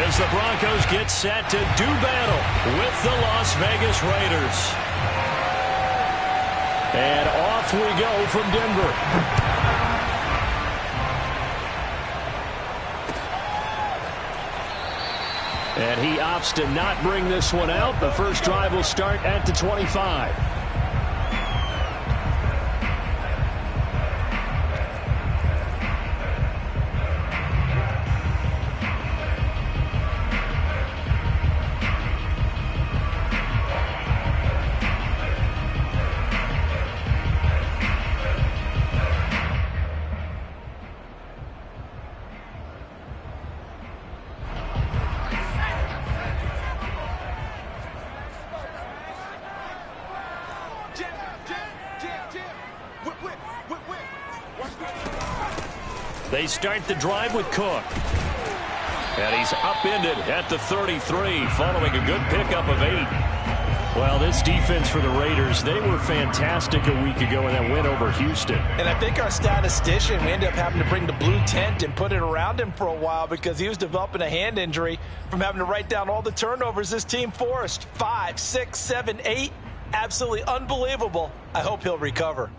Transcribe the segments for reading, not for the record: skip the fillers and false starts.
as the Broncos get set to do battle with the Las Vegas Raiders. And off we go from Denver. And he opts to not bring this one out. The first drive will start at the 25. They start the drive with Cook. And he's upended at the 33 following a good pickup of 8. Well, this defense for the Raiders, they were fantastic a week ago in that win over Houston. And I think our statistician, we ended up having to bring the blue tent and put it around him for a while because he was developing a hand injury from having to write down all the turnovers this team forced. 5, 6, 7, 8. Absolutely unbelievable. I hope he'll recover.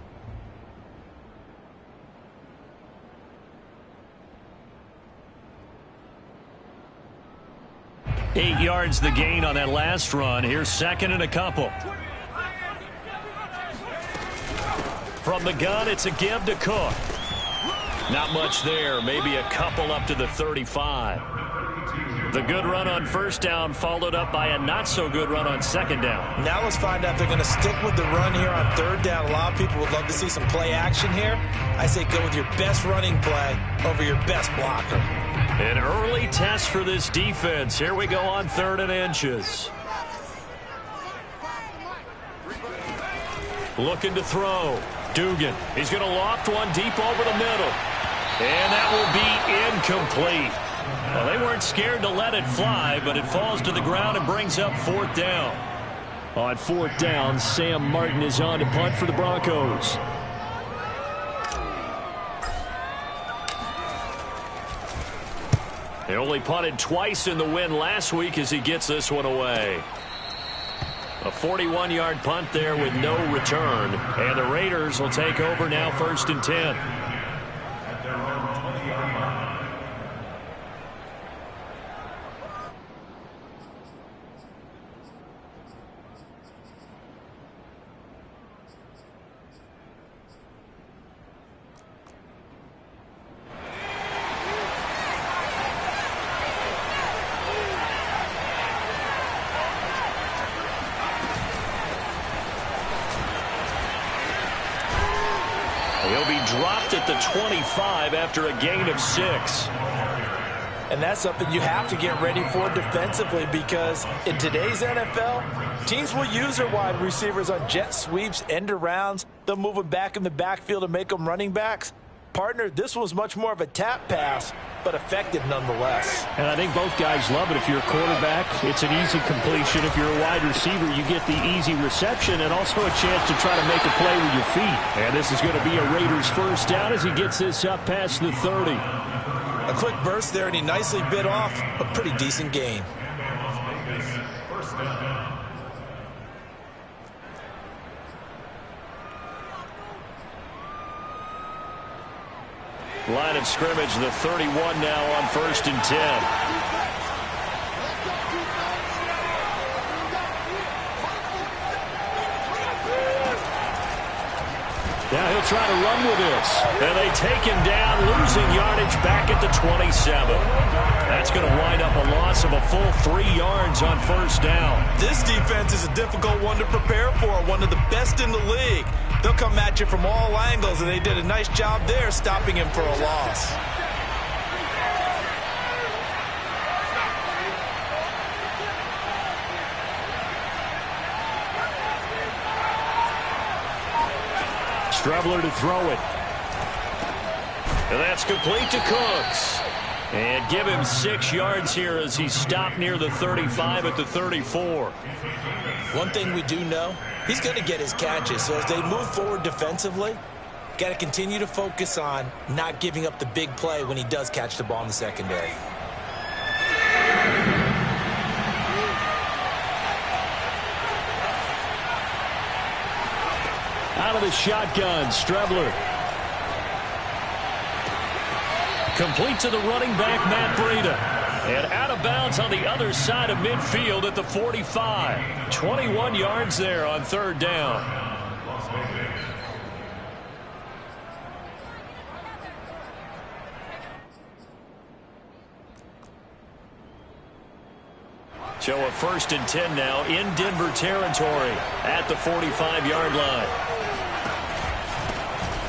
Eight yards the gain on that last run. Here's second and a couple. From the gun, it's a give to Cook. Not much there. Maybe a couple up to the 35. The good run on first down followed up by a not-so-good run on second down. Now let's find out if they're going to stick with the run here on third down. A lot of people would love to see some play action here. I say go with your best running play over your best blocker. An early test for this defense. Here we go on 3rd and inches. Looking to throw. Dugan. He's going to loft one deep over the middle. And that will be incomplete. Well, they weren't scared to let it fly, but it falls to the ground and brings up 4th down. On 4th down, Sam Martin is on to punt for the Broncos. They only punted twice in the win last week as he gets this one away. A 41-yard punt there with no return. And the Raiders will take over now 1st and 10. He'll be dropped at the 25 after a gain of 6. And that's something you have to get ready for defensively because in today's NFL, teams will use their wide receivers on jet sweeps, end arounds. They'll move them back in the backfield and make them running backs. Partner, this was much more of a tap pass, but effective nonetheless. And I think both guys love it. If you're a quarterback, it's an easy completion. If you're a wide receiver, you get the easy reception and also a chance to try to make a play with your feet. And this is going to be a Raiders first down as he gets this up past the 30. A quick burst there, and he nicely bit off a pretty decent gain. Line of scrimmage, the 31 now on 1st and 10. Now he'll try to run with this. And they take him down, losing yardage back at the 27. That's going to wind up a loss of a full 3 yards on first down. This defense is a difficult one to prepare for, one of the best in the league. They'll come at you from all angles, and they did a nice job there stopping him for a loss. Strebler to throw it. And that's complete to Cooks. And give him 6 yards here as he stopped near the 35 at the 34. One thing we do know, he's going to get his catches. So as they move forward defensively, got to continue to focus on not giving up the big play when he does catch the ball in the secondary. the shotgun. Strebler. Complete to the running back, Matt Breida. And out of bounds on the other side of midfield at the 45. 21 yards there on third down. So a 1st and 10 now in Denver territory at the 45-yard line.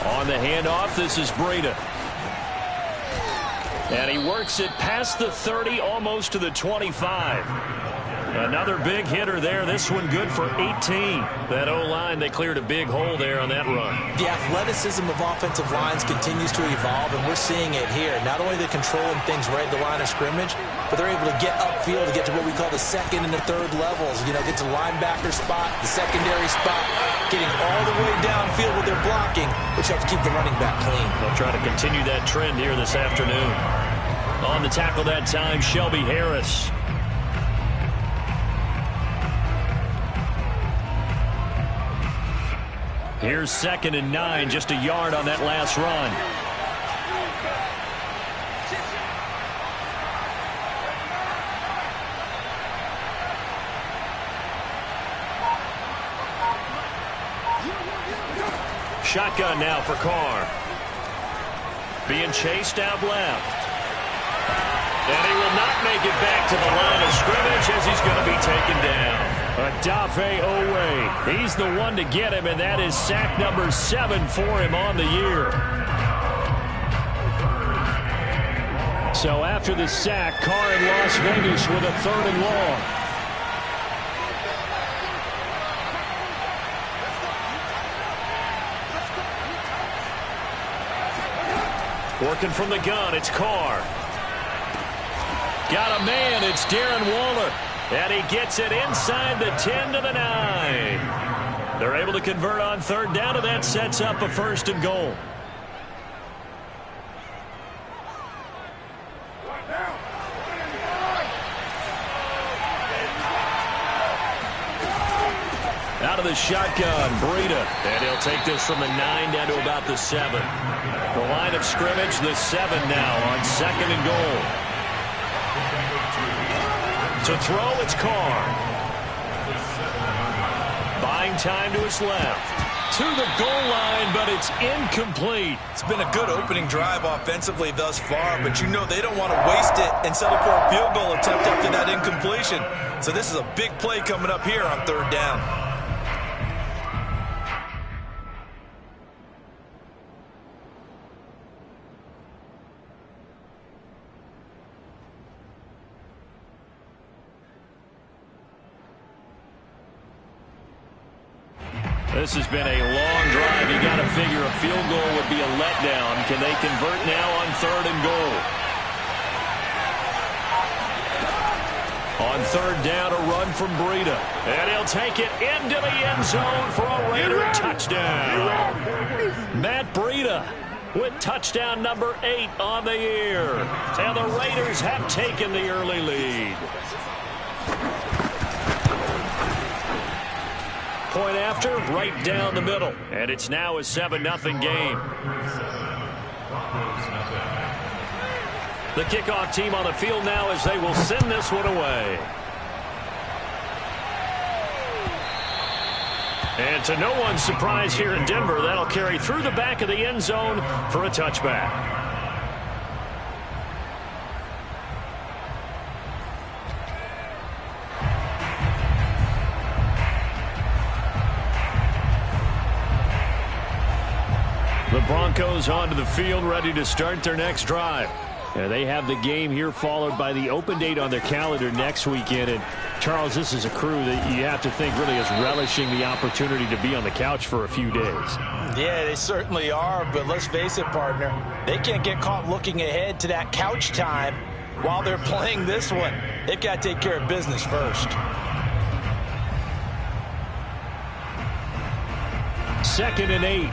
On the handoff, this is Breida. And he works it past the 30, almost to the 25. Another big hitter there. This one good for 18. That O-line, they cleared a big hole there on that run. The athleticism of offensive lines continues to evolve, and we're seeing it here. Not only are they controlling things right at the line of scrimmage, but they're able to get upfield to get to what we call the second and the third levels. You know, get to the linebacker spot, the secondary spot, getting all the way downfield with their blocking, which helps keep the running back clean. They'll try to continue that trend here this afternoon. On the tackle that time, Shelby Harris. Here's 2nd and 9, just a yard on that last run. Shotgun now for Carr. Being chased out left. And he will not make it back to the line of scrimmage as he's going to be taken down. Odafe Oweh, he's the one to get him, and that is sack number 7 for him on the year. So after the sack, Carr in Las Vegas with a 3rd and long. Working from the gun, it's Carr. Got a man, it's Darren Waller. And he gets it inside the 10 to the 9. They're able to convert on 3rd down, and that sets up a 1st and goal. Out of the shotgun, Breida. And he'll take this from the 9 down to about the 7. The line of scrimmage, the 7 now on 2nd and goal. To throw, it's Carr. Buying time to his left. To the goal line, but it's incomplete. It's been a good opening drive offensively thus far, but you know they don't want to waste it and settle for a field goal attempt after that incompletion. So this is a big play coming up here on 3rd down. This has been a long drive. You got to figure a field goal would be a letdown. Can they convert now on 3rd and goal? On 3rd down, a run from Breida. And he'll take it into the end zone for a Raider touchdown. Matt Breida with touchdown number 8 on the year. And the Raiders have taken the early lead. Point after, right down the middle. And it's now a 7-0 game. The kickoff team on the field now as they will send this one away. And to no one's surprise here in Denver, that'll carry through the back of the end zone for a touchback. The Broncos onto the field, ready to start their next drive. And they have the game here followed by the open date on their calendar next weekend. And Charles, this is a crew that you have to think really is relishing the opportunity to be on the couch for a few days. Yeah, they certainly are, but let's face it, partner. They can't get caught looking ahead to that couch time while they're playing this one. They've got to take care of business first. 2nd and 8.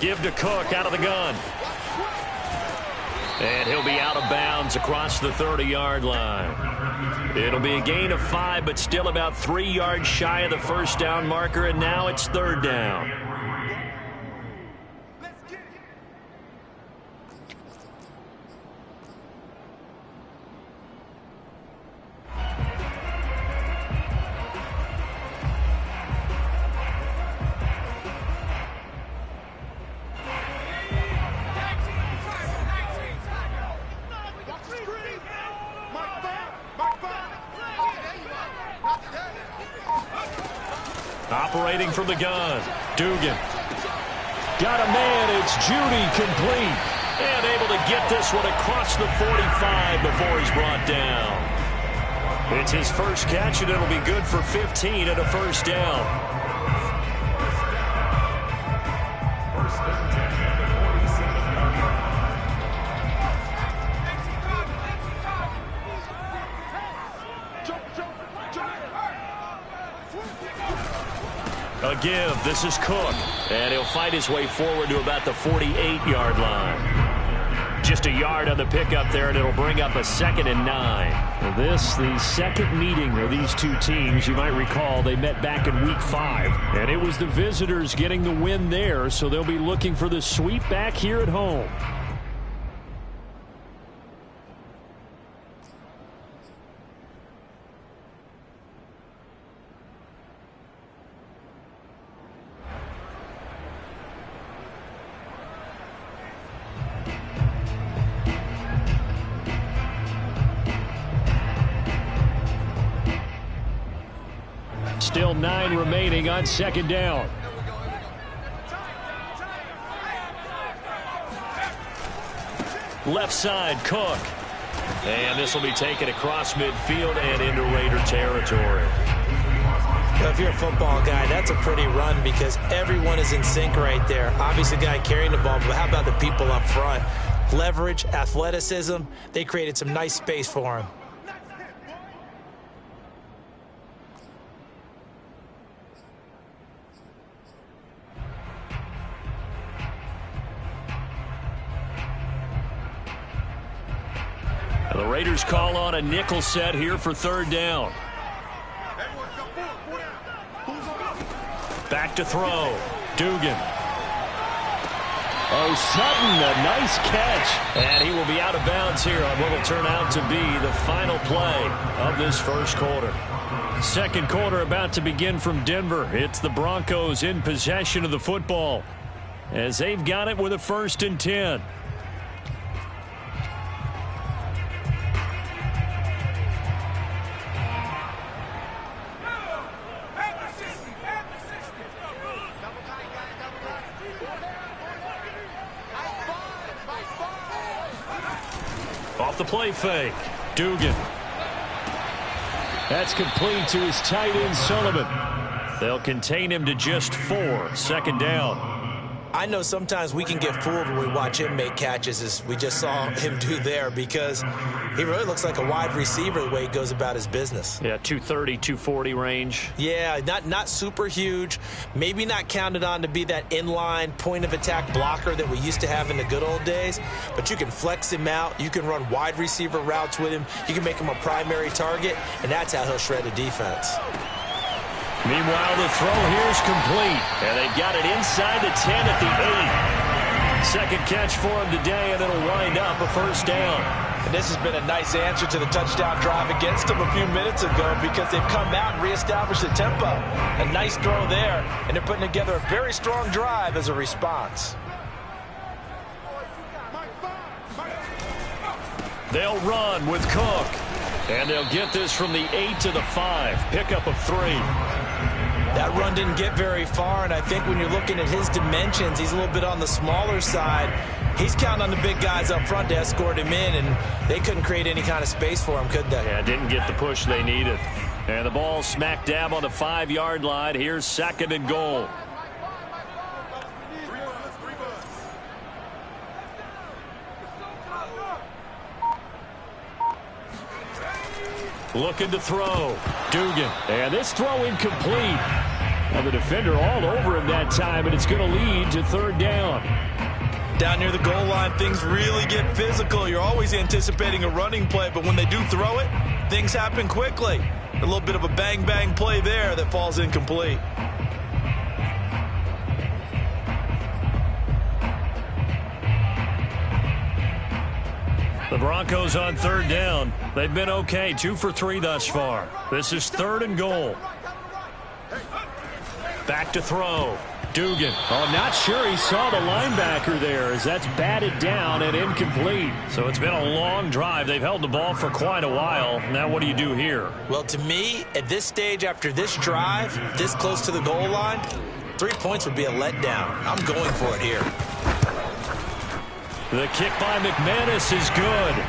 Give to Cook out of the gun. And he'll be out of bounds across the 30-yard line. It'll be a gain of 5, but still about 3 yards shy of the first down marker, and now it's 3rd down. Operating from the gun, Dugan. Got a man, it's Judy, complete. And able to get this one across the 45 before he's brought down. It's his first catch, and it'll be good for 15 and a first down. A give. This is Cook. And he'll fight his way forward to about the 48-yard line. Just a yard on the pickup there, and it'll bring up a 2nd and 9. This, the second meeting of these two teams. You might recall they met back in Week 5. And it was the visitors getting the win there, so they'll be looking for the sweep back here at home. Still 9 remaining on 2nd down. Left side, Cook. And this will be taken across midfield and into Raider territory. If you're a football guy, that's a pretty run because everyone is in sync right there. Obviously, the guy carrying the ball, but how about the people up front? Leverage, athleticism, they created some nice space for him. The Raiders call on a nickel set here for 3rd down. Back to throw. Dugan. Oh, Sutton, a nice catch. And he will be out of bounds here on what will turn out to be the final play of this first quarter. Second quarter about to begin from Denver. It's the Broncos in possession of the football as they've got it with a 1st and 10. Off the play fake. Dugan. That's complete to his tight end, Sullivan. They'll contain him to just 4. 2nd down. I know sometimes we can get fooled when we watch him make catches, as we just saw him do there, because he really looks like a wide receiver the way he goes about his business. Yeah, 230, 240 range. Yeah, not super huge. Maybe not counted on to be that inline point-of-attack blocker that we used to have in the good old days, but you can flex him out. You can run wide receiver routes with him. You can make him a primary target, and that's how he'll shred a defense. Meanwhile, the throw here is complete. And they've got it inside the 10 at the 8. 2nd catch for him today, and it'll wind up a 1st down. And this has been a nice answer to the touchdown drive against them a few minutes ago because they've come out and reestablished the tempo. A nice throw there, and they're putting together a very strong drive as a response. They'll run with Cook. And they'll get this from the 8 to the 5. Pickup of 3. That run didn't get very far, and I think when you're looking at his dimensions, he's a little bit on the smaller side. He's counting on the big guys up front to escort him in, and they couldn't create any kind of space for him, could they? Yeah, didn't get the push they needed. And the ball smack dab on the 5-yard line. Here's 2nd and goal. Looking to throw. Dugan. And this throw incomplete. And the defender all over him that time, and it's going to lead to 3rd down. Down near the goal line, things really get physical. You're always anticipating a running play, but when they do throw it, things happen quickly. A little bit of a bang-bang play there that falls incomplete. The Broncos on third down. They've been okay, 2 for 3 thus far. This is 3rd and goal. Back to throw. Dugan. Oh, not sure he saw the linebacker there as that's batted down and incomplete. So it's been a long drive. They've held the ball for quite a while. Now what do you do here? Well, to me, at this stage after this drive, this close to the goal line, 3 points would be a letdown. I'm going for it here. The kick by McManus is good.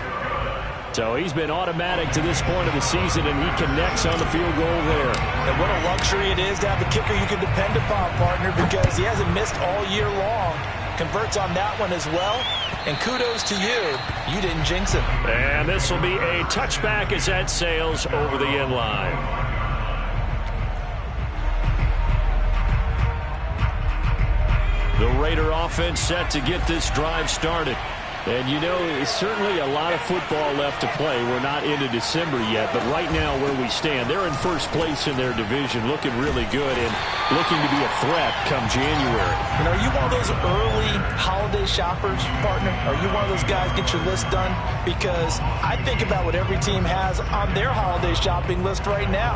So he's been automatic to this point of the season, and he connects on the field goal there. And what a luxury it is to have a kicker you can depend upon, partner, because he hasn't missed all year long. Converts on that one as well. And kudos to you. You didn't jinx him. And this will be a touchback as that sails over the end line. The Raider offense set to get this drive started. And, you know, it's certainly a lot of football left to play. We're not into December yet, but right now where we stand, they're in first place in their division, looking really good and looking to be a threat come January. And are you one of those early holiday shoppers, partner? Are you one of those guys get your list done? Because I think about what every team has on their holiday shopping list right now.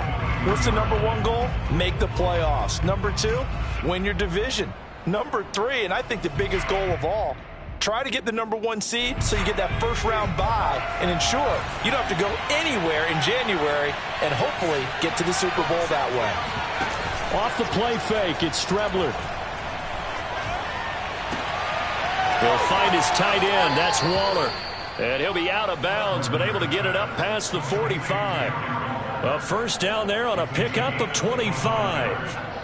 What's the number 1 goal? Make the playoffs. Number 2, win your division. Number 3, and I think the biggest goal of all, try to get the number 1 seed so you get that first-round bye and ensure you don't have to go anywhere in January and hopefully get to the Super Bowl that way. Off the play fake, it's Strebler. He'll find his tight end. That's Waller. And he'll be out of bounds, but able to get it up past the 45. A first down there on a pickup of 25.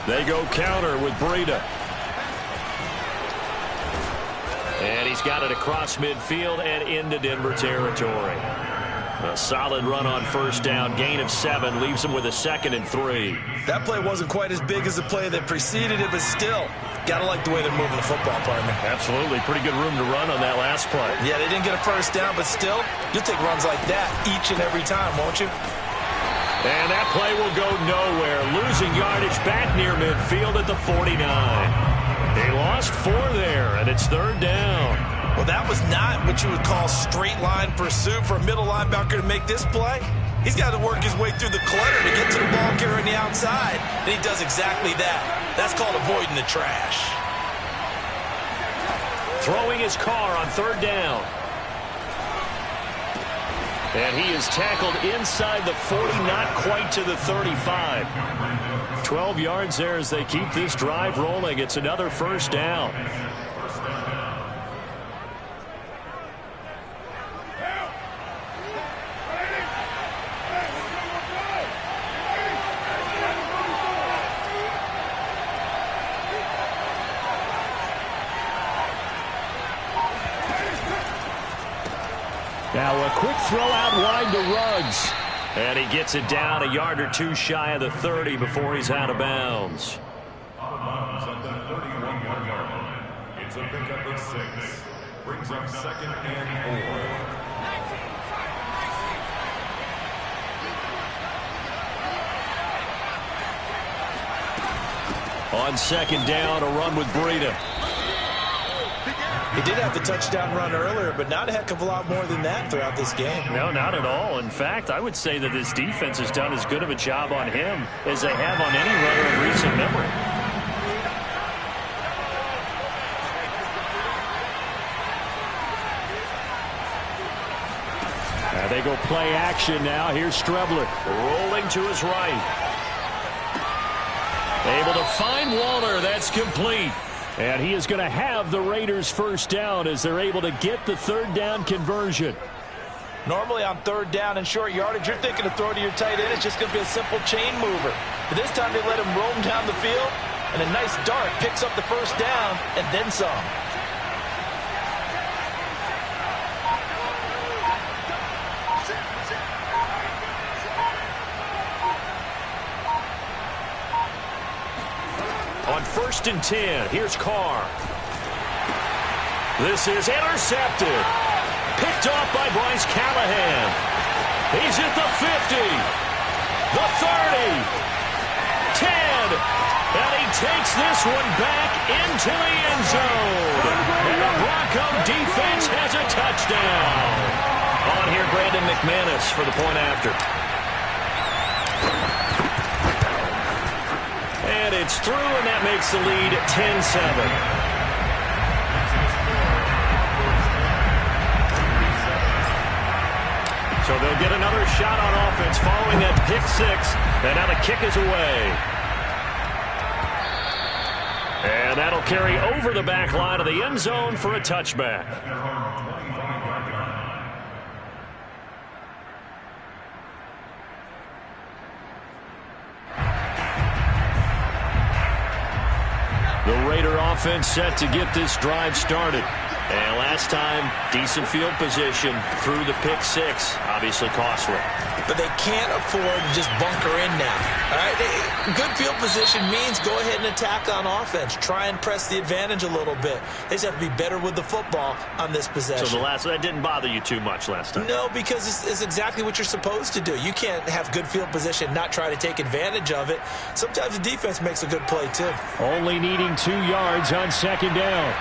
They go counter with Breida. And he's got it across midfield and into Denver territory. A solid run on first down. Gain of 7 leaves him with a 2nd and 3. That play wasn't quite as big as the play that preceded it, but still, got to like the way they're moving the football, partner. Absolutely. Pretty good room to run on that last play. Yeah, they didn't get a first down, but still, you'll take runs like that each and every time, won't you? And that play will go nowhere. Losing yardage back near midfield at the 49. They lost 4 there, and it's 3rd down. Well, that was not what you would call straight line pursuit for a middle linebacker to make this play. He's got to work his way through the clutter to get to the ball carrier on the outside, and he does exactly that. That's called avoiding the trash. Throwing his car on 3rd down. And he is tackled inside the 40, not quite to the 35. 12 yards there as they keep this drive rolling. It's another first down. Now a quick throw out wide to Ruggs. And he gets it down a yard or 2 shy of the 30 before he's out of bounds. At the 31-yard line. It's a pickup of 6. Brings up 2nd and 4. On 2nd down, a run with Breida. He did have the touchdown run earlier, but not a heck of a lot more than that throughout this game. No, not at all. In fact, I would say that this defense has done as good of a job on him as they have on any runner in recent memory. Now they go play action now. Here's Strebler rolling to his right. Able to find Waller. That's complete. And he is going to have the Raiders first down as they're able to get the 3rd down conversion. Normally on 3rd down and short yardage, you're thinking to throw to your tight end. It's just going to be a simple chain mover. But this time they let him roam down the field, and a nice dart picks up the first down and then some. On 1st and 10, here's Carr. This is intercepted. Picked off by Bryce Callahan. He's at the 50, the 30, 10, and he takes this one back into the end zone. And the Bronco defense has a touchdown. On here, Brandon McManus for the point after. And it's through, and that makes the lead 10-7. So they'll get another shot on offense following that pick six. And now the kick is away. And that'll carry over the back line of the end zone for a touchback. The Raider offense set to get this drive started. And last time, decent field position through the pick six. Obviously costly. But they can't afford to just bunker in now. All right? Good field position means go ahead and attack on offense. Try and press the advantage a little bit. They just have to be better with the football on this possession. So that didn't bother you too much last time? No, because it's exactly what you're supposed to do. You can't have good field position, not try to take advantage of it. Sometimes the defense makes a good play, too. Only needing 2 yards on 2nd down.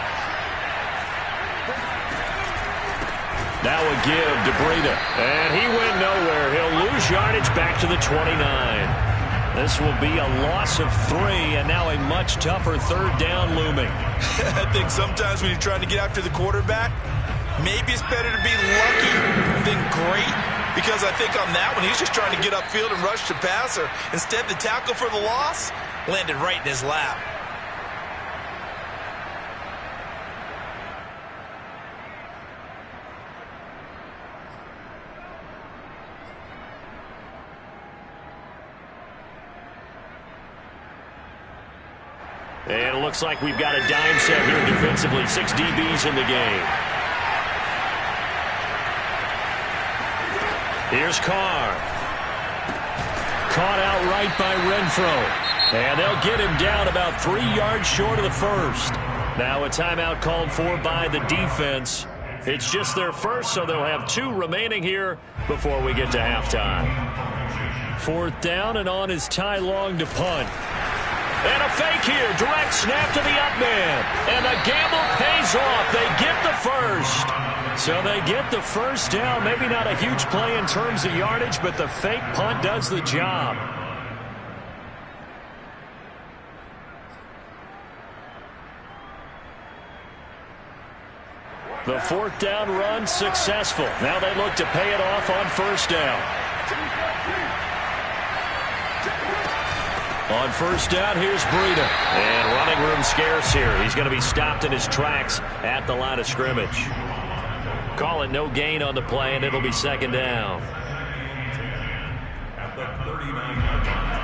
Now a give to Breida. And he went nowhere. He'll lose yardage back to the 29. This will be a loss of 3, and now a much tougher 3rd down looming. I think sometimes when you're trying to get after the quarterback, maybe it's better to be lucky than great. Because I think on that one, he's just trying to get upfield and rush the passer. Instead, the tackle for the loss landed right in his lap. And it looks like we've got a dime set here defensively. 6 DBs in the game. Here's Carr. Caught outright by Renfro. And they'll get him down about 3 yards short of the first. Now a timeout called for by the defense. It's just their first, so they'll have 2 remaining here before we get to halftime. 4th down, and on is Ty Long to punt. And a fake here. Direct snap to the up man. And the gamble pays off. They get the first. So they get the first down. Maybe not a huge play in terms of yardage, but the fake punt does the job. The 4th down run successful. Now they look to pay it off on 1st down. On 1st down, here's Breida. And running room scarce here. He's going to be stopped in his tracks at the line of scrimmage. Call it no gain on the play, and it'll be 2nd down. At the 39-yard line.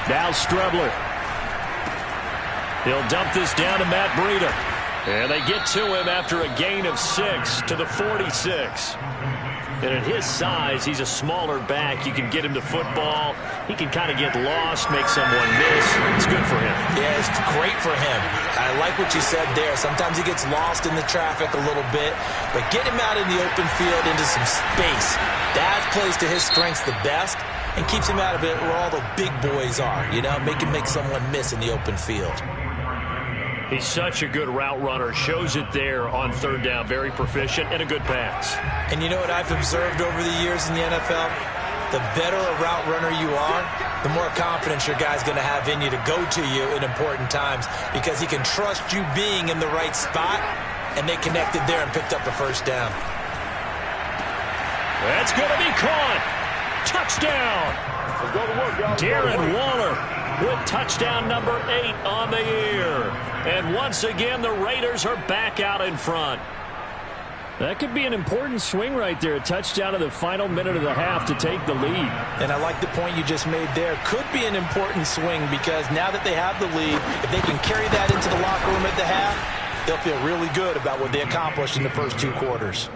Now Strebler. He'll dump this down to Matt Breida. And they get to him after a gain of 6 to the 46. And at his size, he's a smaller back. You can get him to football. He can kind of get lost, make someone miss. It's good for him. Yeah, it's great for him. I like what you said there. Sometimes he gets lost in the traffic a little bit. But get him out in the open field into some space. That plays to his strengths the best and keeps him out of it where all the big boys are. You know, make someone miss in the open field. He's such a good route runner. Shows it there on 3rd down. Very proficient and a good pass. And you know what I've observed over the years in the NFL? The better a route runner you are, the more confidence your guy's going to have in you to go to you in important times because he can trust you being in the right spot, and they connected there and picked up the 1st down. That's going to be caught. Touchdown. Let's go to work, y'all. Darren Waller with touchdown number 8 on the year. And once again, the Raiders are back out in front. That could be an important swing right there. A touchdown in the final minute of the half to take the lead. And I like the point you just made there. Could be an important swing because now that they have the lead, if they can carry that into the locker room at the half, they'll feel really good about what they accomplished in the first 2 quarters.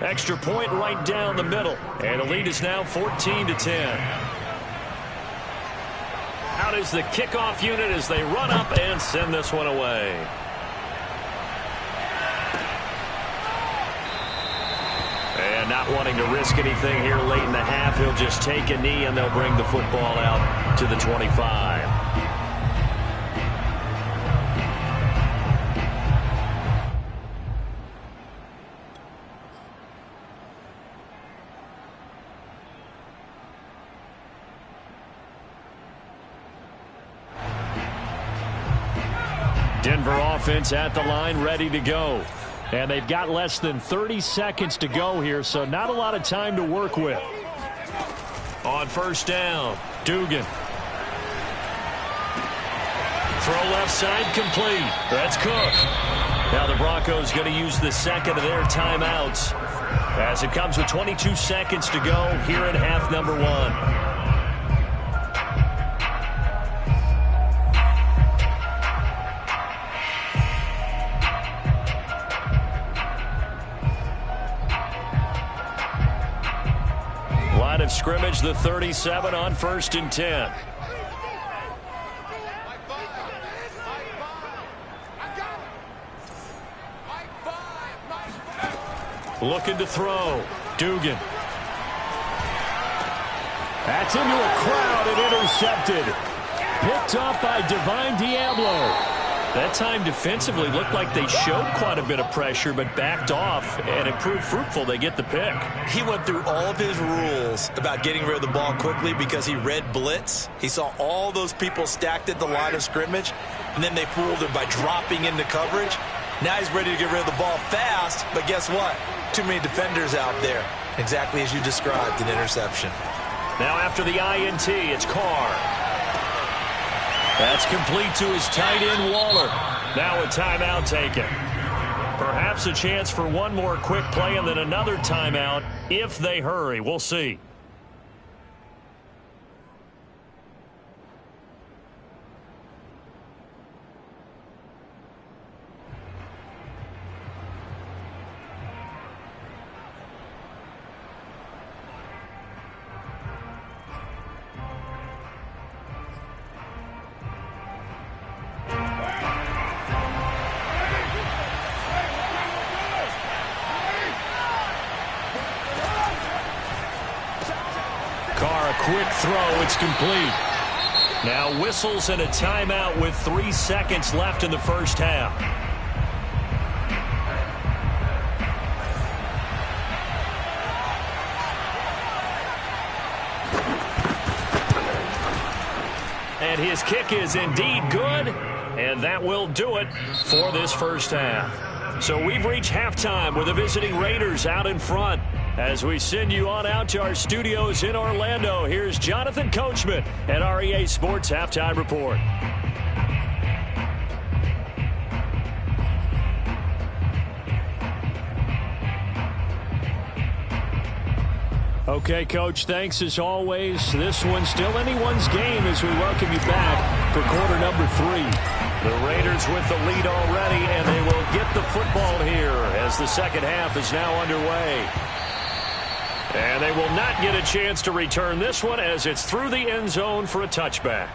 Extra point right down the middle. And the lead is now 14-10. Out is the kickoff unit as they run up and send this one away. And not wanting to risk anything here late in the half, he'll just take a knee and they'll bring the football out to the 25. Denver offense at the line, ready to go. And they've got less than 30 seconds to go here, so not a lot of time to work with. On first down, Dugan. Throw left side complete. That's Cook. Now the Broncos going to use the second of their timeouts as it comes with 22 seconds to go here in half number 1. Line of scrimmage, the 37 on 1st and 10. Looking to throw. Dugan. That's into a crowd and intercepted. Picked off by Divine Diablo. That time defensively looked like they showed quite a bit of pressure but backed off, and it proved fruitful. They get the pick. He went through all of his rules about getting rid of the ball quickly because he read blitz. He saw all those people stacked at the line of scrimmage, and then they fooled him by dropping into coverage. Now he's ready to get rid of the ball fast, but guess what? Too many defenders out there. Exactly as you described, an interception. Now after the INT, it's Carr. That's complete to his tight end, Waller. Now a timeout taken. Perhaps a chance for one more quick play and then another timeout if they hurry. We'll see. Quick throw, it's complete. Now whistles and a timeout with 3 seconds left in the first half. And his kick is indeed good, and that will do it for this first half. So we've reached halftime with the visiting Raiders out in front. As we send you on out to our studios in Orlando, here's Jonathan Coachman at REA Sports Halftime Report. Okay, Coach, thanks as always. This one's still anyone's game as we welcome you back for quarter number 3. The Raiders with the lead already, and they will get the football here as the second half is now underway. And they will not get a chance to return this one as it's through the end zone for a touchback.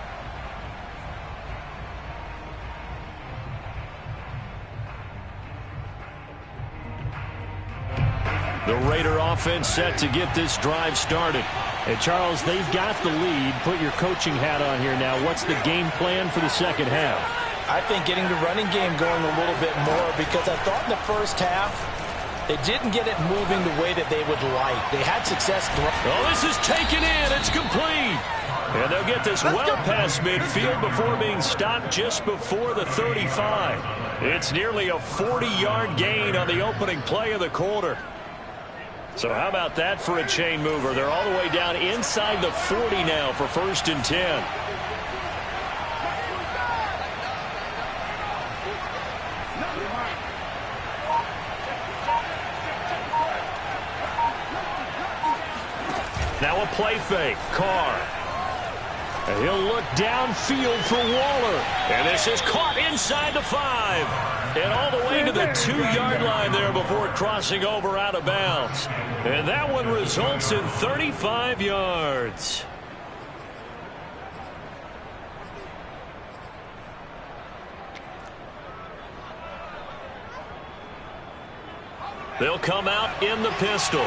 The Raider offense set to get this drive started. And Charles, they've got the lead. Put your coaching hat on here now. What's the game plan for the second half? I think getting the running game going a little bit more because I thought in the first half they didn't get it moving the way that they would like. They had success. Oh, this is taken in. It's complete. And they'll get this well past midfield before being stopped just before the 35. It's nearly a 40-yard gain on the opening play of the quarter. So how about that for a chain mover? They're all the way down inside the 40 now for 1st and 10. Now a play fake. Carr. And he'll look downfield for Waller. And this is caught inside the 5. And all the way to the 2-yard line there before crossing over out of bounds. And that one results in 35 yards. They'll come out in the pistol.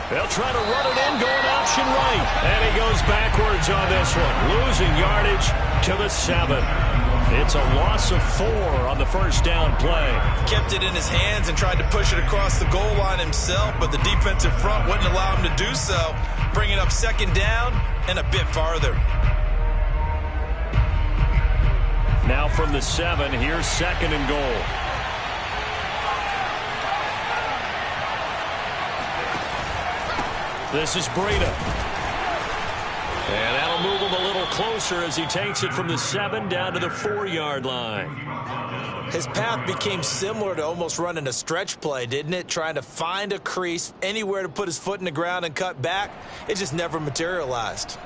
They'll try to run it in, going option right. And he goes backwards on this one, losing yardage to the 7. It's a loss of 4 on the first down play. Kept it in his hands and tried to push it across the goal line himself, but the defensive front wouldn't allow him to do so, bringing up second down and a bit farther. Now from the 7, here's second and goal. This is Breida. And that'll move him a little closer as he takes it from the 7 down to the 4-yard line. His path became similar to almost running a stretch play, didn't it? Trying to find a crease, anywhere to put his foot in the ground and cut back. It just never materialized.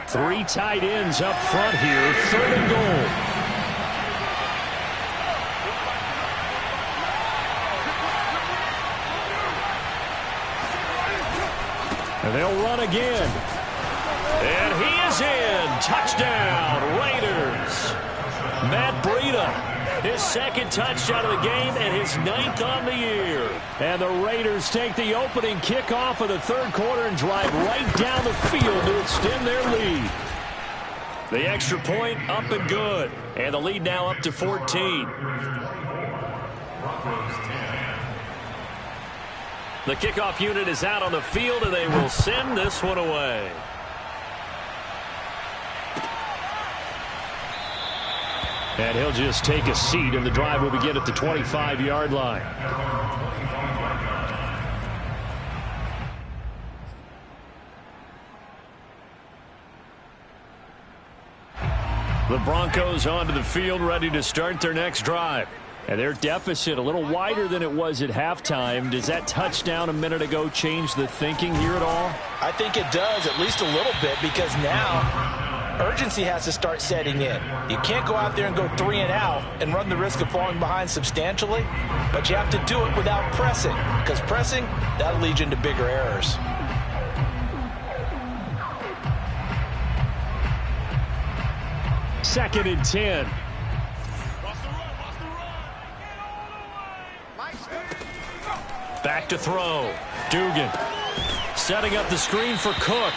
Three tight ends up front here, third and goal. And they'll run again. And he is in. Touchdown, Raiders. Matt Breida. His second touchdown of the game and his 9th on the year. And the Raiders take the opening kickoff of the third quarter and drive right down the field to extend their lead. The extra point up and good. And the lead now up to 14. The kickoff unit is out on the field and they will send this one away. And he'll just take a seat, and the drive will begin at the 25-yard line. The Broncos onto the field, ready to start their next drive. And their deficit a little wider than it was at halftime. Does that touchdown a minute ago change the thinking here at all? I think it does, at least a little bit, because now urgency has to start setting in. You can't go out there and go 3 and out and run the risk of falling behind substantially, but you have to do it without pressing, because pressing, that'll lead you into bigger errors. Second and 10. Back to throw. Dugan setting up the screen for Cook.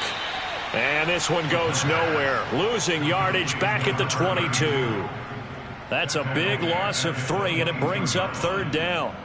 And this one goes nowhere. Losing yardage back at the 22. That's a big loss of 3, and it brings up third down.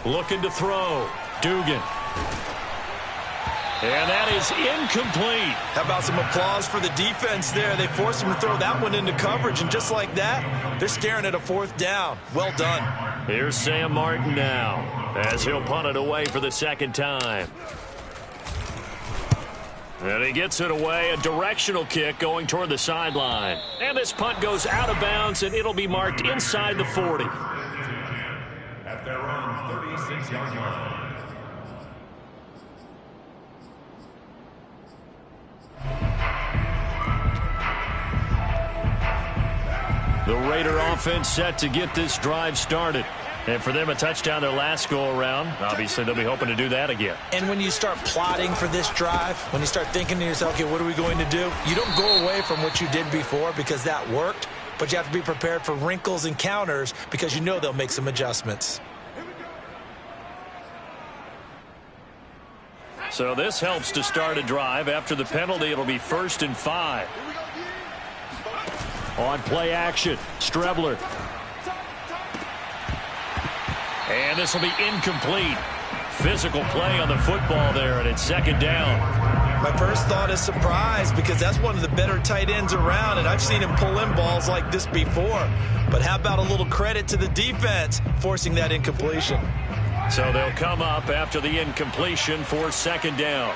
Looking to throw. Dugan. And that is incomplete. How about some applause for the defense there? They forced him to throw that one into coverage, and just like that, they're staring at a 4th down. Well done. Here's Sam Martin now, as he'll punt it away for the second time. And he gets it away, a directional kick going toward the sideline. And this punt goes out of bounds, and it'll be marked inside the 40. At their own 36-yard line. The Raider offense set to get this drive started. And for them, a touchdown their last go-around. Obviously, they'll be hoping to do that again. And when you start plotting for this drive, when you start thinking to yourself, okay, what are we going to do? You don't go away from what you did before because that worked, but you have to be prepared for wrinkles and counters because you know they'll make some adjustments. So this helps to start a drive. After the penalty, it'll be 1st and 5. On play action, Strebler. And this will be incomplete. Physical play on the football there, and it's 2nd down. My first thought is surprise, because that's one of the better tight ends around, and I've seen him pull in balls like this before. But how about a little credit to the defense forcing that incompletion? So they'll come up after the incompletion for 2nd down.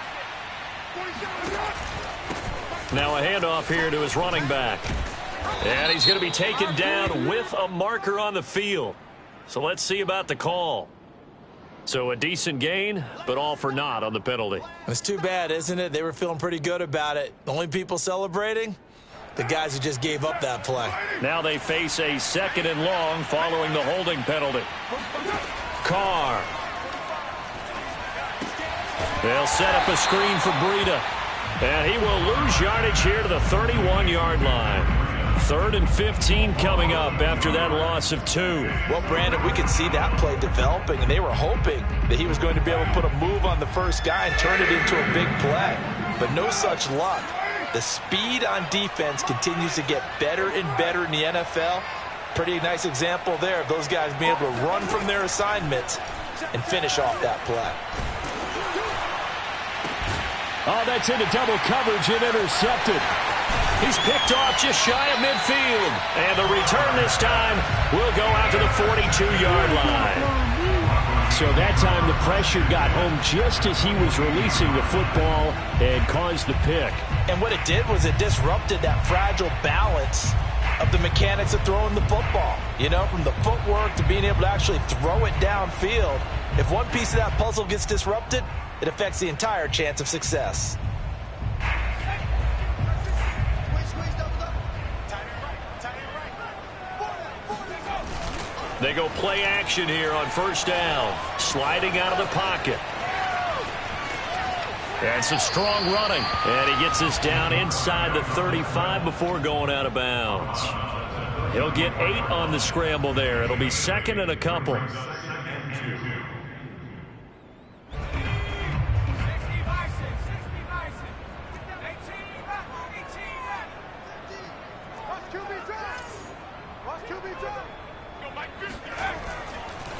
Now a handoff here to his running back. And he's going to be taken down with a marker on the field. So let's see about the call. So a decent gain, but all for naught on the penalty. It's too bad, isn't it? They were feeling pretty good about it. The only people celebrating? The guys who just gave up that play. Now they face a 2nd and long following the holding penalty. Carr. They'll set up a screen for Breida. And he will lose yardage here to the 31-yard line. 3rd and 15 coming up after that loss of 2. Well, Brandon, we could see that play developing, and they were hoping that he was going to be able to put a move on the first guy and turn it into a big play. But no such luck. The speed on defense continues to get better and better in the NFL. Pretty nice example there of those guys being able to run from their assignments and finish off that play. Oh, that's into double coverage and intercepted. He's picked off just shy of midfield. And the return this time will go out to the 42-yard line. So that time the pressure got home just as he was releasing the football and caused the pick. And what it did was it disrupted that fragile balance of the mechanics of throwing the football. You know, from the footwork to being able to actually throw it downfield. If one piece of that puzzle gets disrupted, it affects the entire chance of success. They go play action here on 1st down. Sliding out of the pocket. And some strong running. And he gets us down inside the 35 before going out of bounds. He'll get 8 on the scramble there. It'll be 2nd and a couple.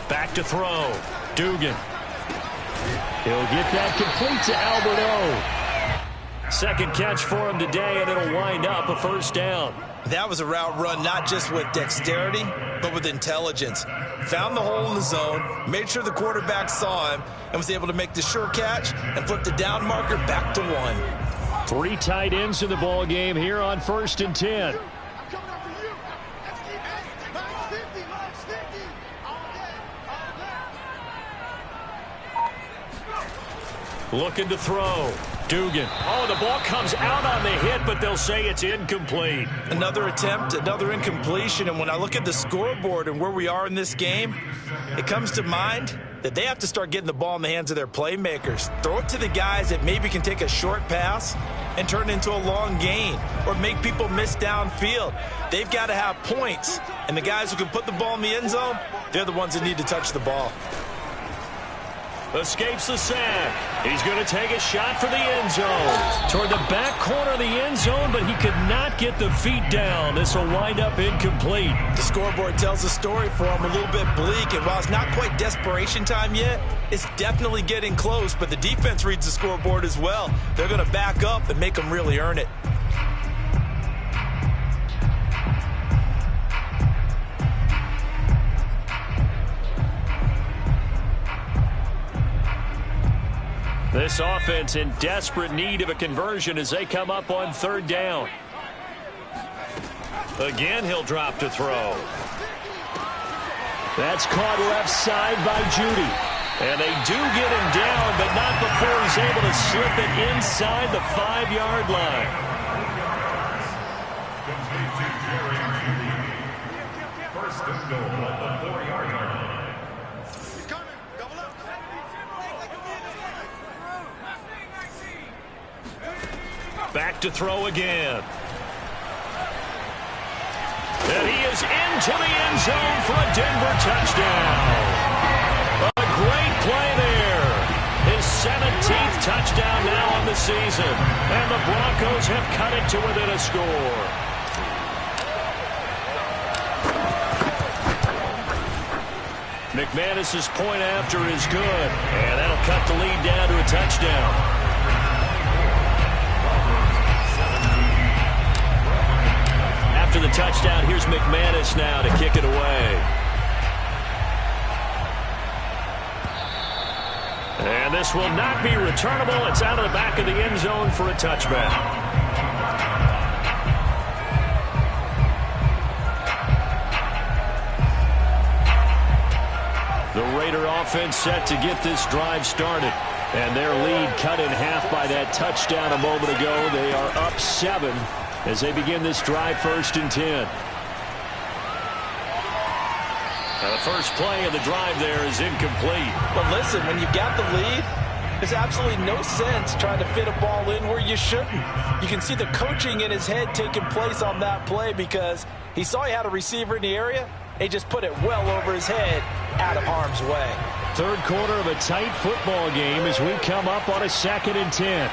Back to throw. Dugan. He'll get that complete to Albert O. 2nd catch for him today, and it'll wind up a 1st down. That was a route run not just with dexterity, but with intelligence. Found the hole in the zone, made sure the quarterback saw him, and was able to make the sure catch and flip the down marker back to 1. 3 tight ends in the ball game here on 1st and 10. Looking to throw. Dugan. Oh, the ball comes out on the hit, but they'll say it's incomplete. Another attempt, another incompletion, and when I look at the scoreboard and where we are in this game, it comes to mind that they have to start getting the ball in the hands of their playmakers. Throw it to the guys that maybe can take a short pass and turn it into a long gain or make people miss downfield. They've got to have points, and the guys who can put the ball in the end zone, they're the ones that need to touch the ball. Escapes the sack. He's going to take a shot for the end zone. Toward the back corner of the end zone, but he could not get the feet down. This will wind up incomplete. The scoreboard tells a story for him, a little bit bleak, and while it's not quite desperation time yet, it's definitely getting close, but the defense reads the scoreboard as well. They're going to back up and make them really earn it. This offense in desperate need of a conversion as they come up on 3rd down. Again, he'll drop to throw. That's caught left side by Judy. And they do get him down, but not before he's able to slip it inside the 5-yard line. First and goal at the 4-yard line. Back to throw again. And he is into the end zone for a Denver touchdown. A great play there. His 17th touchdown now on the season. And the Broncos have cut it to within a score. McManus's point after is good. And that'll cut the lead down to a touchdown. After the touchdown, here's McManus now to kick it away. And this will not be returnable. It's out of the back of the end zone for a touchback. The Raider offense set to get this drive started. And their lead cut in half by that touchdown a moment ago. They are up 7 as they begin this drive, 1st and 10. The first play of the drive there is incomplete. But listen, when you got the lead, there's absolutely no sense trying to fit a ball in where you shouldn't. You can see the coaching in his head taking place on that play because he saw he had a receiver in the area. He just put it well over his head, out of harm's way. Third quarter of a tight football game as we come up on a 2nd and 10.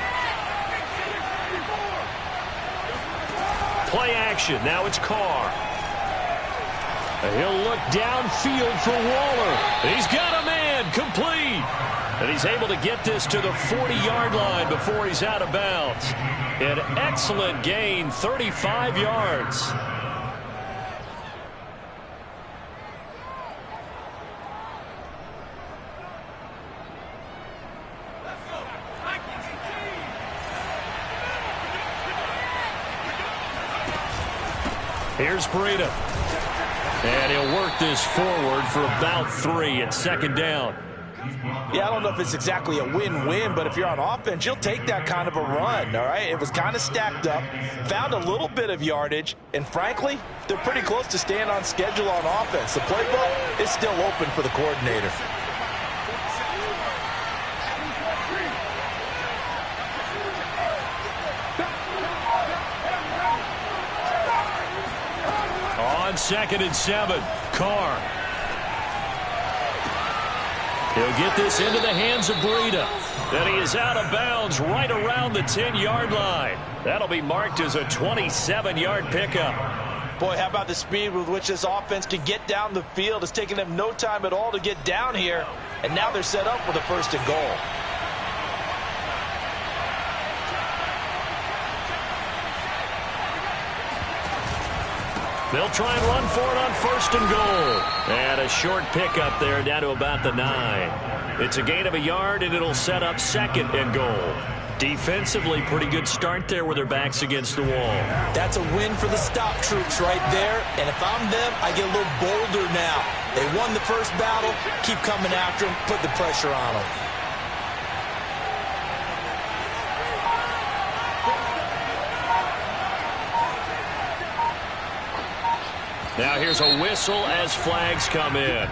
Play action. Now it's Carr. He'll look downfield for Waller. He's got a man, complete. And he's able to get this to the 40-yard line before he's out of bounds. An excellent gain, 35 yards. Here's Breida. And he'll work this forward for about 3 at 2nd down. Yeah, I don't know if it's exactly a win-win, but if you're on offense, you'll take that kind of a run, all right? It was kind of stacked up, found a little bit of yardage, and frankly, they're pretty close to staying on schedule on offense. The playbook is still open for the coordinator. On 2nd and 7, Carr. He'll get this into the hands of Breida. And he is out of bounds right around the 10-yard line. That'll be marked as a 27-yard pickup. Boy, how about the speed with which this offense can get down the field? It's taken them no time at all to get down here. And now they're set up for the 1st and goal. They'll try and run for it on 1st and goal. And a short pickup there down to about the 9. It's a gain of a yard, and it'll set up 2nd and goal. Defensively, pretty good start there with their backs against the wall. That's a win for the stop troops right there. And if I'm them, I get a little bolder now. They won the first battle. Keep coming after them. Put the pressure on them. Now here's a whistle as flags come in.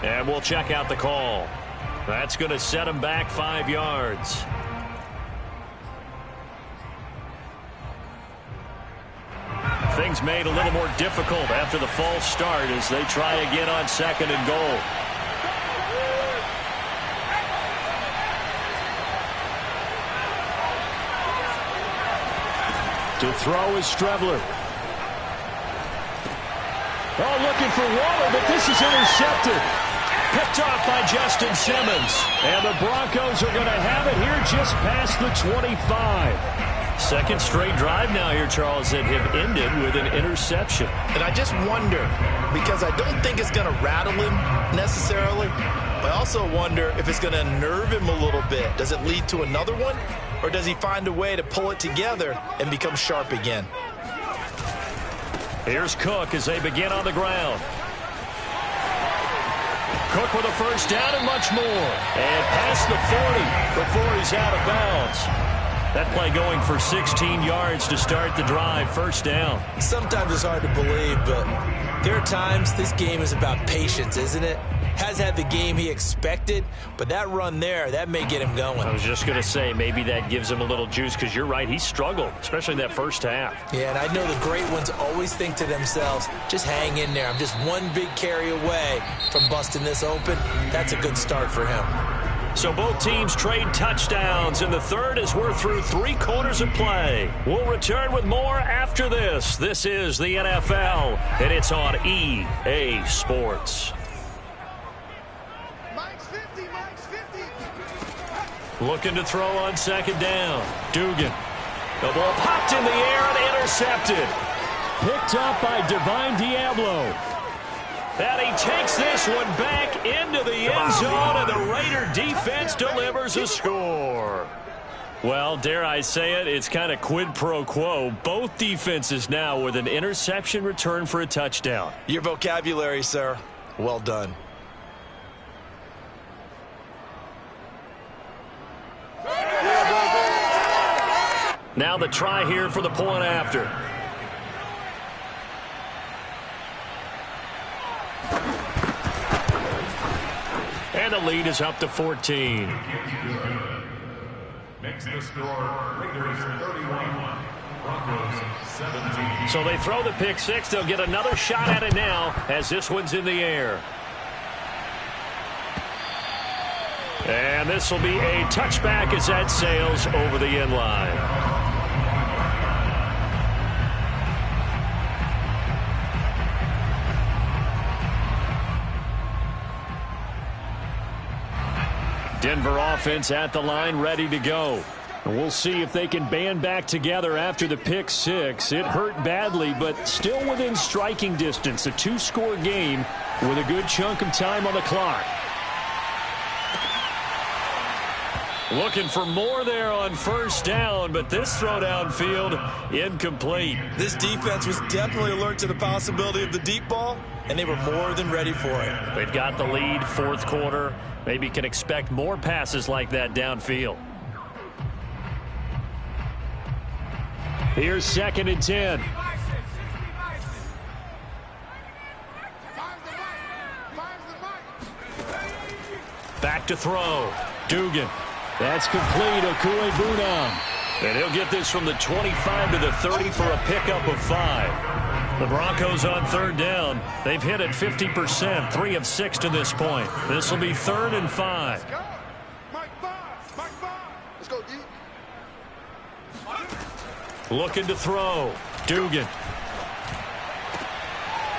And we'll check out the call. That's going to set him back 5 yards. Things made a little more difficult after the false start as they try again on 2nd and goal. To throw is Strebler. Oh, looking for Waller, but this is intercepted. Picked off by Justin Simmons. And the Broncos are going to have it here just past the 25. Second straight drive now here, Charles, that have ended with an interception. And I just wonder, because I don't think it's going to rattle him necessarily, but I also wonder if it's going to nerve him a little bit. Does it lead to another one? Or does he find a way to pull it together and become sharp again? Here's Cook as they begin on the ground. Cook with a first down and much more. And past the 40 before he's out of bounds. That play going for 16 yards to start the drive. First down. Sometimes it's hard to believe, but there are times this game is about patience, isn't it? Has had the game he expected, but that run there, that may get him going. I was just going to say, maybe that gives him a little juice, because you're right, he struggled, especially in that first half. Yeah, and I know the great ones always think to themselves, just hang in there. I'm just one big carry away from busting this open. That's a good start for him. So both teams trade touchdowns in the third as we're through 3 quarters of play. We'll return with more after this. This is the NFL, and it's on EA Sports. Looking to throw on second down. Dugan. The ball popped in the air and intercepted. Picked up by Divine Diablo. And he takes this one back into the end zone, and the Raider defense delivers a score. Well, dare I say it, it's kind of quid pro quo. Both defenses now with an interception return for a touchdown. Your vocabulary, sir. Well done. Now the try here for the point after. And the lead is up to 14. Makes the score Raiders 31, Broncos 17. So they throw the pick six. They'll get another shot at it now as this one's in the air. And this will be a touchback as that sails over the end line. Denver offense at the line, ready to go. And we'll see if they can band back together after the pick six. It hurt badly, but still within striking distance. A 2-score game with a good chunk of time on the clock. Looking for more there on first down, but this throw downfield incomplete. This defense was definitely alert to the possibility of the deep ball, and they were more than ready for it. They've got the lead, fourth quarter. Maybe can expect more passes like that downfield. Here's 2nd and 10. Back to throw. Dugan. That's complete. Okuegbunam. And he'll get this from the 25 to the 30 for a pickup of 5. The Broncos on third down. They've hit it 50%, 3 of 6 to this point. This will be 3rd and 5. Let's go, D. Looking to throw. Dugan.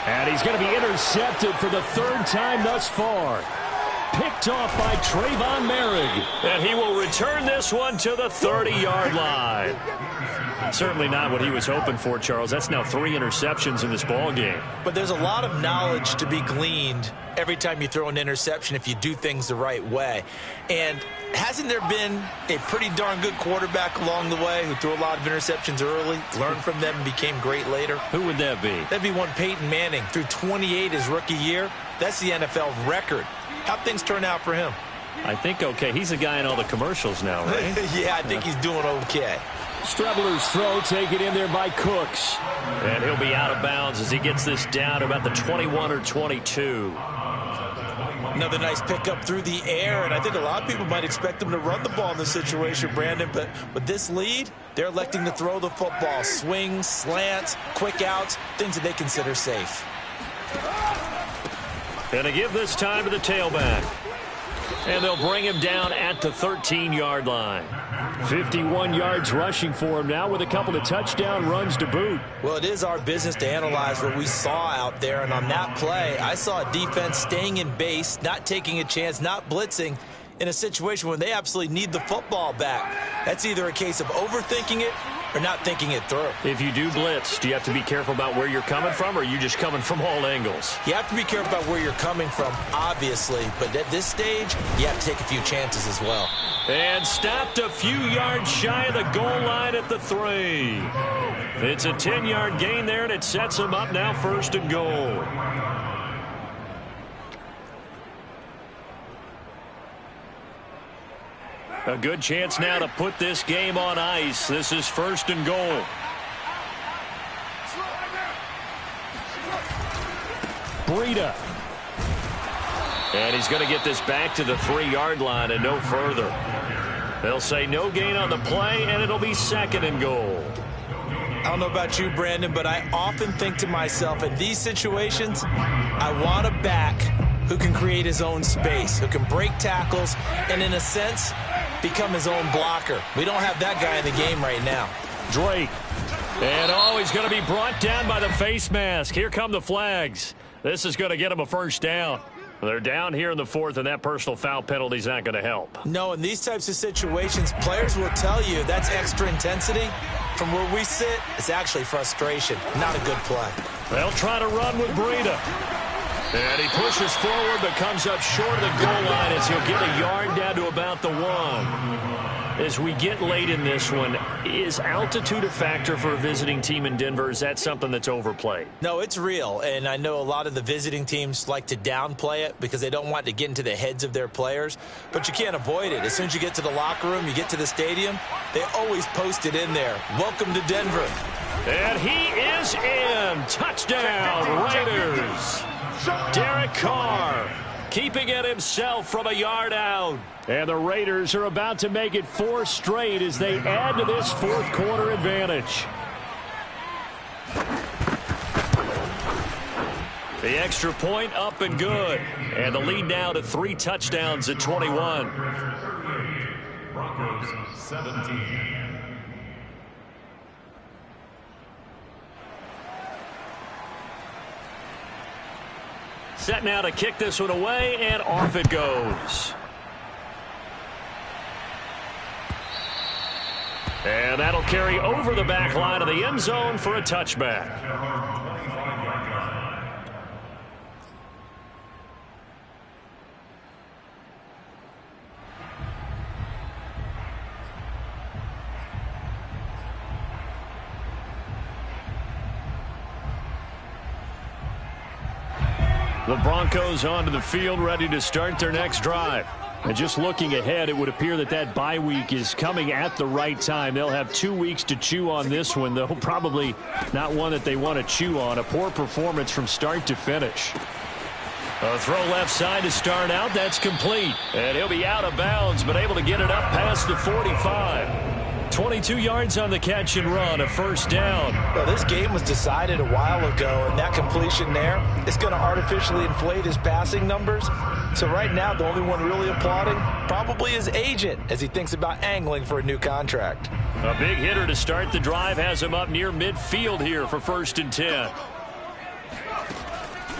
And he's going to be intercepted for the 3rd time thus far. Picked off by Trayvon Merrick. And he will return this one to the 30-yard line. Certainly not what he was hoping for, Charles. That's now 3 interceptions in this ball game. But there's a lot of knowledge to be gleaned every time you throw an interception if you do things the right way. And hasn't there been a pretty darn good quarterback along the way who threw a lot of interceptions early, learned from them, and became great later? Who would that be? That'd be one Peyton Manning. Threw 28 his rookie year. That's the NFL record. How'd things turn out for him? I think okay. He's a guy in all the commercials now, right? Yeah, I think he's doing okay. Strebler's throw taken in there by Cooks. And he'll be out of bounds as he gets this down to about the 21 or 22. Another nice pickup through the air, and I think a lot of people might expect him to run the ball in this situation, Brandon, but with this lead, they're electing to throw the football. Swings, slants, quick outs, things that they consider safe. Going to give this time to the tailback. And they'll bring him down at the 13-yard line. 51 yards rushing for him now with a couple of touchdown runs to boot. Well, it is our business to analyze what we saw out there. And on that play, I saw a defense staying in base, not taking a chance, not blitzing in a situation where they absolutely need the football back. That's either a case of overthinking it or not thinking it through. If you do blitz, do you have to be careful about where you're coming from, or are you just coming from all angles? You have to be careful about where you're coming from, obviously. But at this stage, you have to take a few chances as well. And stopped a few yards shy of the goal line at the 3. It's a 10-yard gain there, and it sets them up now 1st and goal. A good chance now to put this game on ice. This is 1st and goal. Breida. And he's going to get this back to the 3-yard line and no further. They'll say no gain on the play, and it'll be 2nd and goal. I don't know about you, Brandon, but I often think to myself, in these situations, I want to back who can create his own space, who can break tackles, and in a sense, become his own blocker. We don't have that guy in the game right now. Drake. And he's going to be brought down by the face mask. Here come the flags. This is going to get him a first down. They're down here in the fourth, and that personal foul penalty is not going to help. No, in these types of situations, players will tell you that's extra intensity. From where we sit, it's actually frustration, not a good play. They'll try to run with Breida. And he pushes forward but comes up short of the goal line as he'll get a yard down to about the 1. As we get late in this one, is altitude a factor for a visiting team in Denver? Is that something that's overplayed? No, it's real, and I know a lot of the visiting teams like to downplay it because they don't want to get into the heads of their players, but you can't avoid it. As soon as you get to the locker room, you get to the stadium, they always post it in there. Welcome to Denver. And he is in. Touchdown, Raiders. Derek Carr keeping it himself from a yard out. And the Raiders are about to make it 4 straight as they add to this fourth quarter advantage. The extra point up and good. And the lead now to 3 touchdowns at 21. Broncos 17. Set now to kick this one away, and off it goes. And that'll carry over the back line of the end zone for a touchback. The Broncos onto the field, ready to start their next drive. And just looking ahead, it would appear that bye week is coming at the right time. They'll have 2 weeks to chew on this one, though probably not one that they want to chew on. A poor performance from start to finish. A throw left side to start out. That's complete. And he'll be out of bounds, but able to get it up past the 45. 22 yards on the catch and run, a first down. Well, this game was decided a while ago, and that completion there is going to artificially inflate his passing numbers. So right now, the only one really applauding probably his agent as he thinks about angling for a new contract. A big hitter to start the drive has him up near midfield here for 1st and 10.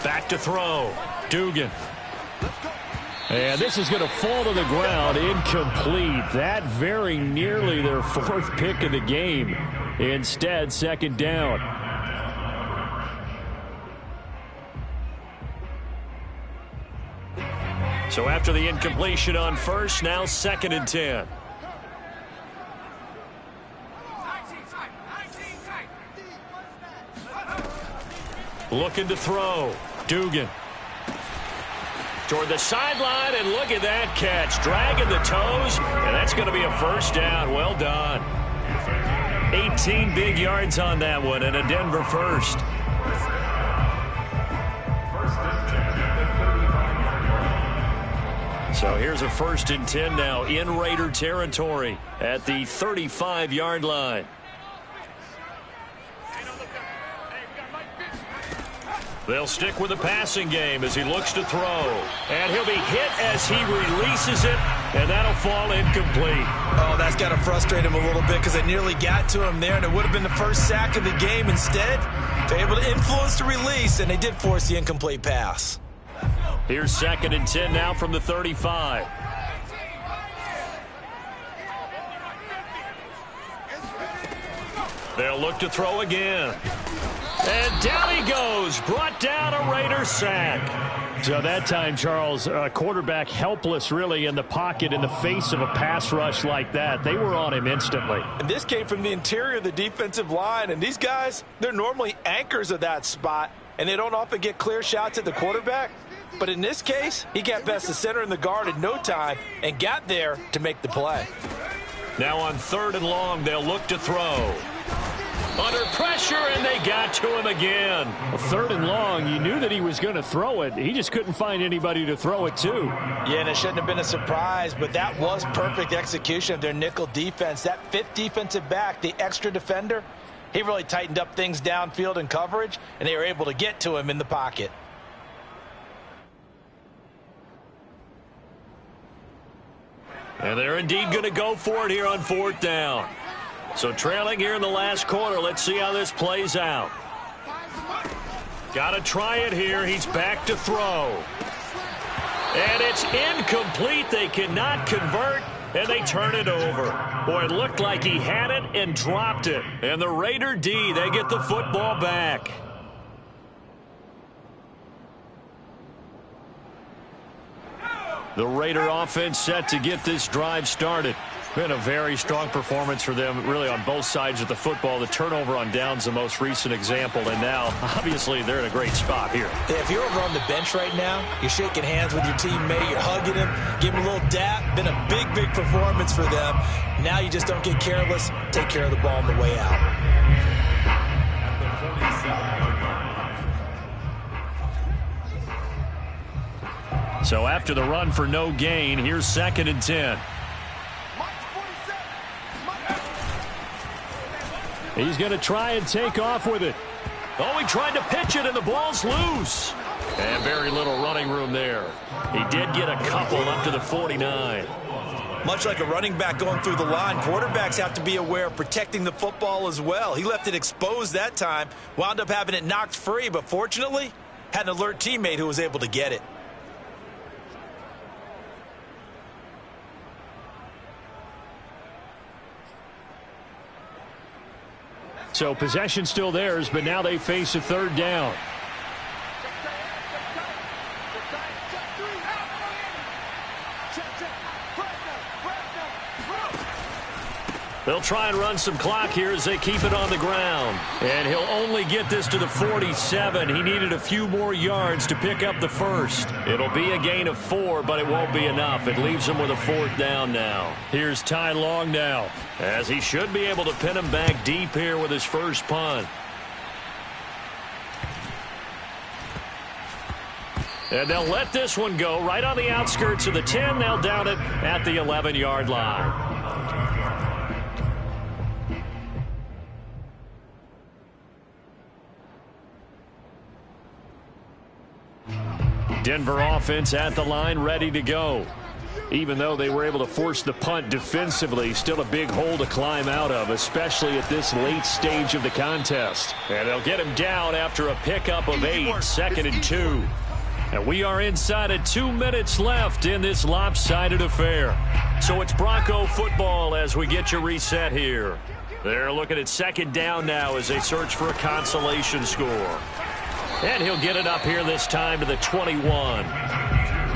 Back to throw. Dugan. And this is going to fall to the ground, incomplete. That very nearly their 4th pick of the game. Instead, 2nd down. So after the incompletion on 1st, now 2nd and 10. Looking to throw. Dugan. Toward the sideline, and look at that catch. Dragging the toes, and that's going to be a first down. Well done. 18 big yards on that one, and a Denver first. So here's a 1st and 10 now in Raider territory at the 35-yard line. They'll stick with the passing game as he looks to throw. And he'll be hit as he releases it, and that'll fall incomplete. Oh, that's got to frustrate him a little bit because they nearly got to him there, and it would have been the first sack of the game. Instead, they're able to influence the release, and they did force the incomplete pass. Here's 2nd and 10 now from the 35. They'll look to throw again. And down he goes, brought down a Raider sack. So that time, Charles, quarterback helpless really in the pocket in the face of a pass rush like that. They were on him instantly. And this came from the interior of the defensive line, and these guys, they're normally anchors of that spot, and they don't often get clear shots at the quarterback. But in this case, he got past the center and the guard in no time and got there to make the play. Now on 3rd and long, they'll look to throw. Under pressure, and they got to him again. Well, 3rd and long, you knew that he was going to throw it. He just couldn't find anybody to throw it to. Yeah, and it shouldn't have been a surprise, but that was perfect execution of their nickel defense. That 5th defensive back, the extra defender, he really tightened up things downfield in coverage, and they were able to get to him in the pocket. And they're indeed going to go for it here on 4th down. So trailing here in the last quarter. Let's see how this plays out. Got to try it here. He's back to throw. And it's incomplete. They cannot convert, and they turn it over. Boy, it looked like he had it and dropped it. And the Raider D, they get the football back. The Raider offense set to get this drive started. Been a very strong performance for them, really, on both sides of the football. The turnover on downs, the most recent example, and now, obviously, they're in a great spot here. Yeah, if you're over on the bench right now, you're shaking hands with your teammate, you're hugging him, giving him a little dap. Been a big, big performance for them. Now you just don't get careless. Take care of the ball on the way out. So after the run for no gain, here's 2nd and 10. He's going to try and take off with it. Oh, he tried to pitch it, and the ball's loose. And very little running room there. He did get a couple up to the 49. Much like a running back going through the line, quarterbacks have to be aware of protecting the football as well. He left it exposed that time, wound up having it knocked free, but fortunately, had an alert teammate who was able to get it. So possession still theirs, but now they face a 3rd down. They'll try and run some clock here as they keep it on the ground. And he'll only get this to the 47. He needed a few more yards to pick up the first. It'll be a gain of 4, but it won't be enough. It leaves him with a 4th down now. Here's Ty Long now, as he should be able to pin him back deep here with his first punt. And they'll let this one go right on the outskirts of the 10. They'll down it at the 11-yard line. Denver offense at the line, ready to go. Even though they were able to force the punt defensively, still a big hole to climb out of, especially at this late stage of the contest. And they'll get him down after a pickup of 8, 2nd and 2. And we are inside of 2 minutes left in this lopsided affair. So it's Bronco football as we get you reset here. They're looking at 2nd down now as they search for a consolation score. And he'll get it up here this time to the 21.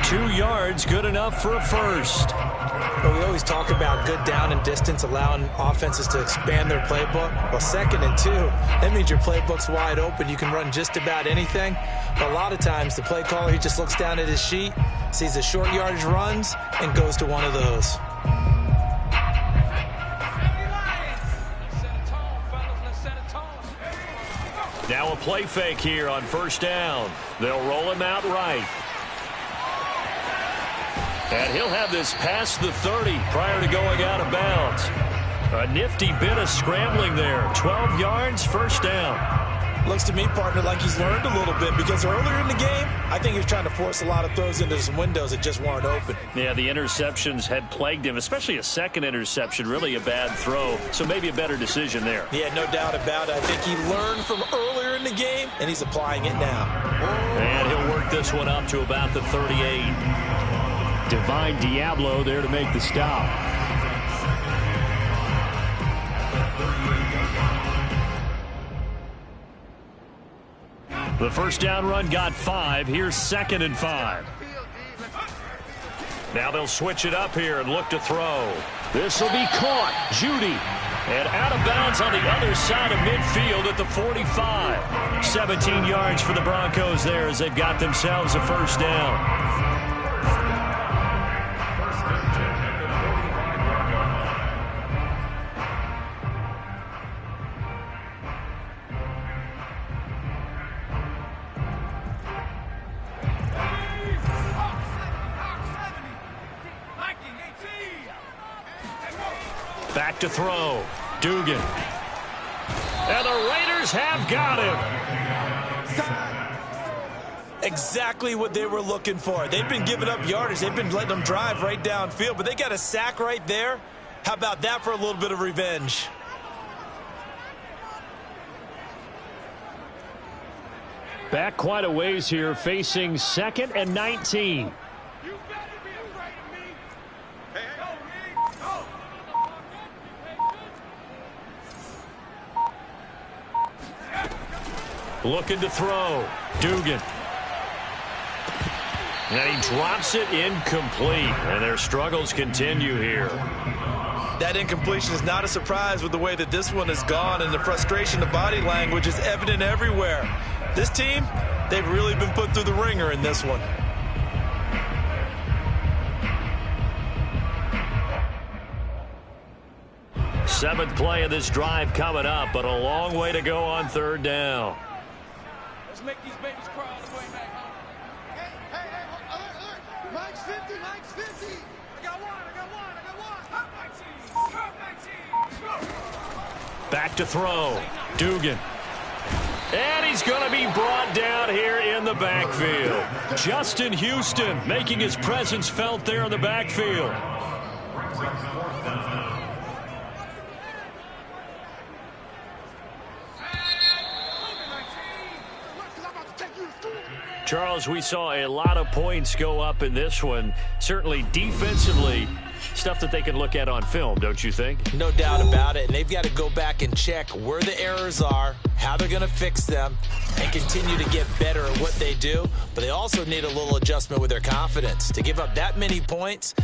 2 yards, good enough for a first. Well, we always talk about good down and distance, allowing offenses to expand their playbook. Well, 2nd and 2, that means your playbook's wide open. You can run just about anything. But a lot of times, the play caller, he just looks down at his sheet, sees the short yardage runs, and goes to one of those. Now a play fake here on 1st down. They'll roll him out right. And he'll have this past the 30 prior to going out of bounds. A nifty bit of scrambling there. 12 yards, 1st down. Looks to me, partner, like he's learned a little bit, because earlier in the game, I think he was trying to force a lot of throws into some windows that just weren't open. Yeah, the interceptions had plagued him, especially a 2nd interception, really a bad throw. So maybe a better decision there. Yeah, no doubt about it. I think he learned from earlier in the game, and he's applying it now. And he'll work this one up to about the 38. Divine Diablo there to make the stop. The 1st down run got 5. Here's 2nd and 5. Now they'll switch it up here and look to throw. This will be caught. Judy. And out of bounds on the other side of midfield at the 45. 17 yards for the Broncos there as they've got themselves a 1st down. Back to throw. Dugan. And the Raiders have got him. Exactly what they were looking for. They've been giving up yardage. They've been letting them drive right downfield, but they got a sack right there. How about that for a little bit of revenge? Back quite a ways here, facing 2nd and 19. Looking to throw. Dugan. And he drops it incomplete. And their struggles continue here. That incompletion is not a surprise with the way that this one has gone, and the frustration, the body language is evident everywhere. This team, they've really been put through the ringer in this one. Seventh play of this drive coming up, but a long way to go on 3rd down. Let's make these babies cry all the way back home. Hey, alert. Mike's 50, Mike's 50. I got one. Top 19. Back to throw. Dugan. And he's going to be brought down here in the backfield. Justin Houston making his presence felt there in the backfield. Charles, we saw a lot of points go up in this one. Certainly defensively, stuff that they can look at on film, don't you think? No doubt about it, and they've got to go back and check where the errors are, how they're going to fix them, and continue to get better at what they do. But they also need a little adjustment with their confidence. To give up that many points,